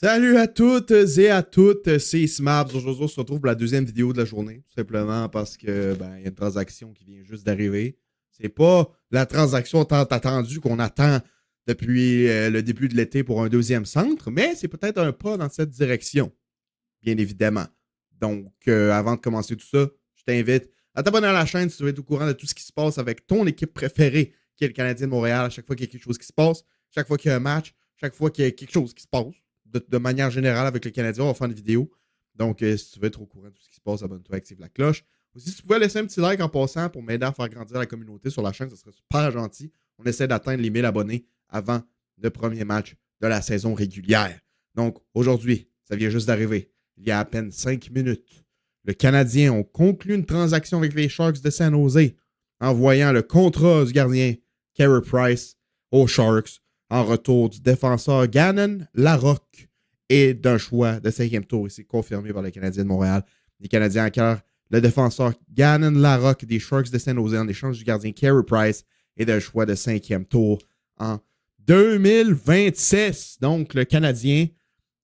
Salut à toutes et à toutes, c'est Smaps. Aujourd'hui, on se retrouve pour la deuxième vidéo de la journée, tout simplement parce que il y a une transaction qui vient juste d'arriver. C'est pas la transaction tant attendue qu'on attend depuis le début de l'été pour un deuxième centre, mais c'est peut-être un pas dans cette direction, bien évidemment. Donc, avant de commencer tout ça, je t'invite à t'abonner à la chaîne si tu veux être au courant de tout ce qui se passe avec ton équipe préférée, qui est le Canadien de Montréal. À chaque fois qu'il y a quelque chose qui se passe, chaque fois qu'il y a un match, chaque fois qu'il y a quelque chose qui se passe, de manière générale avec le Canadien, on va faire une vidéo. Donc, si tu veux être au courant de tout ce qui se passe, abonne-toi, active la cloche. Aussi, si tu pouvais laisser un petit like en passant pour m'aider à faire grandir la communauté sur la chaîne, ce serait super gentil. On essaie d'atteindre les 1000 abonnés avant le premier match de la saison régulière. Donc, aujourd'hui, ça vient juste d'arriver. Il y a à peine 5 minutes, le Canadien a conclu une transaction avec les Sharks de San Jose, envoyant le contrat du gardien Carey Price aux Sharks en retour du défenseur Gannon Larocque et d'un choix de 5e tour. Et c'est confirmé par le Canadien de Montréal. Les Canadiens acquièrent le défenseur Gannon Larocque des Sharks de San Jose en échange du gardien Carey Price et d'un choix de 5e tour en 2026. Donc, le Canadien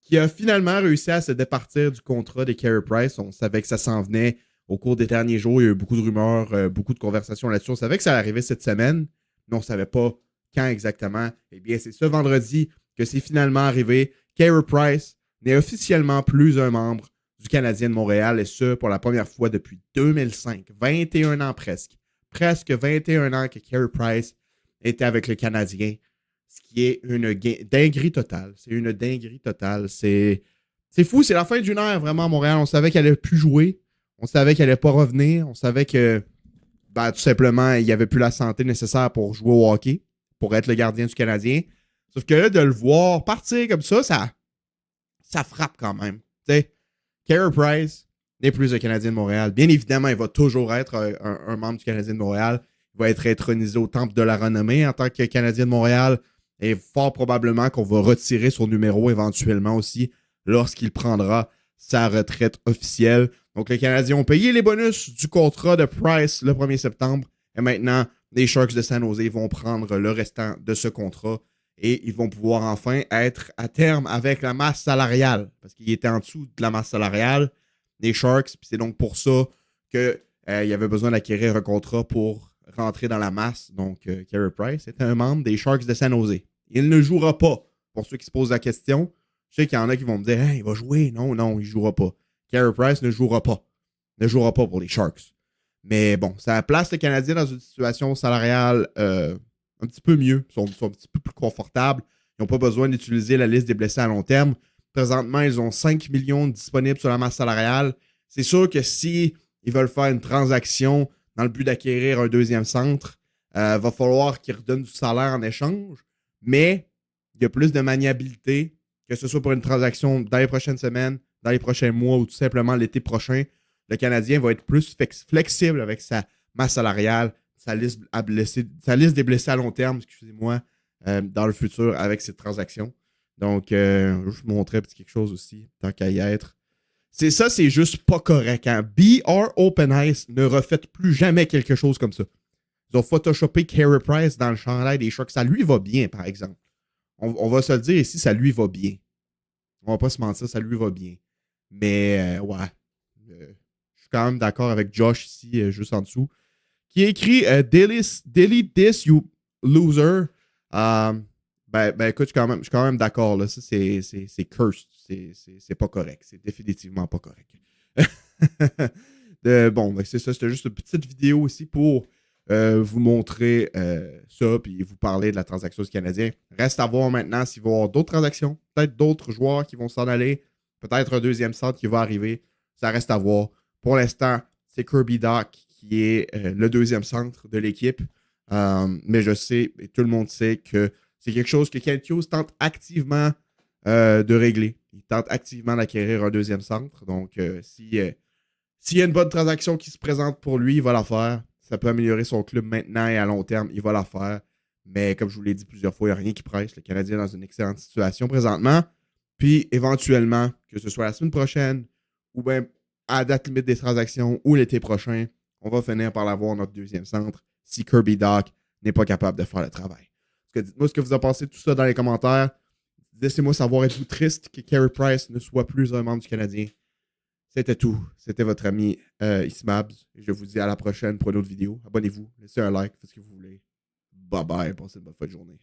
qui a finalement réussi à se départir du contrat de Carey Price. On savait que ça s'en venait au cours des derniers jours. Il y a eu beaucoup de rumeurs, beaucoup de conversations là-dessus. On savait que ça allait arriver cette semaine, mais on ne savait pas quand exactement. Eh bien, c'est ce vendredi que c'est finalement arrivé. Carey Price n'est officiellement plus un membre du Canadien de Montréal, et ce, pour la première fois depuis 2005. 21 ans presque. Presque 21 ans que Carey Price était avec le Canadien. Ce qui est une dinguerie totale. C'est une dinguerie totale. C'est fou, c'est la fin d'une ère vraiment à Montréal. On savait qu'elle n'allait plus jouer. On savait qu'elle n'allait pas revenir. On savait que tout simplement, il n'y avait plus la santé nécessaire pour jouer au hockey, pour être le gardien du Canadien. Sauf que là, de le voir partir comme ça frappe quand même. T'sais, Carey Price n'est plus le Canadien de Montréal. Bien évidemment, il va toujours être un membre du Canadien de Montréal. Il va être intronisé au temple de la renommée en tant que Canadien de Montréal. Et fort probablement qu'on va retirer son numéro éventuellement aussi lorsqu'il prendra sa retraite officielle. Donc, les Canadiens ont payé les bonus du contrat de Price le 1er septembre. Et maintenant, les Sharks de San Jose vont prendre le restant de ce contrat et ils vont pouvoir enfin être à terme avec la masse salariale. Parce qu'il était en dessous de la masse salariale des Sharks. Puis c'est donc pour ça qu'il y avait besoin d'acquérir un contrat pour rentrer dans la masse. Donc, Carey Price est un membre des Sharks de San Jose. Il ne jouera pas. Pour ceux qui se posent la question, je sais qu'il y en a qui vont me dire hey, il va jouer. Non, il ne jouera pas. Carey Price ne jouera pas. Ne jouera pas pour les Sharks. Mais bon, ça place le Canadien dans une situation salariale un petit peu mieux. Ils sont un petit peu plus confortables. Ils n'ont pas besoin d'utiliser la liste des blessés à long terme. Présentement, ils ont 5 millions disponibles sur la masse salariale. C'est sûr que si ils veulent faire une transaction dans le but d'acquérir un deuxième centre, va falloir qu'ils redonnent du salaire en échange. Mais il y a plus de maniabilité, que ce soit pour une transaction dans les prochaines semaines, dans les prochains mois ou tout simplement l'été prochain. Le Canadien va être plus flexible avec sa masse salariale, sa liste des blessés à long terme, excusez-moi, dans le futur avec cette transaction. Donc, je vous montrais quelque chose aussi, tant qu'à y être. C'est juste pas correct. Hein? BR Open Ice ne refait plus jamais quelque chose comme ça. Ils ont photoshopé Carey Price dans le chandail des Sharks. Ça lui va bien, par exemple. On va se le dire ici, ça lui va bien. On va pas se mentir, ça lui va bien. Mais, ouais. Je suis quand même d'accord avec Josh ici, juste en dessous, qui écrit Delete this, you loser. Écoute, je suis quand même d'accord. Là. Ça, c'est cursed. C'est pas correct. C'est définitivement pas correct. C'est ça. C'était juste une petite vidéo aussi pour vous montrer ça puis vous parler de la transaction du Canadien. Reste à voir maintenant s'il va y avoir d'autres transactions. Peut-être d'autres joueurs qui vont s'en aller. Peut-être un deuxième centre qui va arriver. Ça reste à voir. Pour l'instant, c'est Kirby Dach qui est le deuxième centre de l'équipe. Mais je sais, et tout le monde sait que c'est quelque chose que Kent Hughes tente activement de régler. Il tente activement d'acquérir un deuxième centre. Donc, s'il y a une bonne transaction qui se présente pour lui, il va la faire. Ça peut améliorer son club maintenant et à long terme, il va la faire. Mais comme je vous l'ai dit plusieurs fois, il n'y a rien qui presse. Le Canadien est dans une excellente situation présentement. Puis, éventuellement, que ce soit la semaine prochaine ou bien à la date limite des transactions ou l'été prochain, on va finir par l'avoir notre deuxième centre si Kirby Dach n'est pas capable de faire le travail. Dites-moi ce que vous en pensez de tout ça dans les commentaires. Laissez-moi savoir, êtes-vous triste que Carey Price ne soit plus un membre du Canadien? C'était tout. C'était votre ami Ismabs. Je vous dis à la prochaine pour une autre vidéo. Abonnez-vous, laissez un like, faites ce que vous voulez. Bye bye, passez une bonne fin de journée.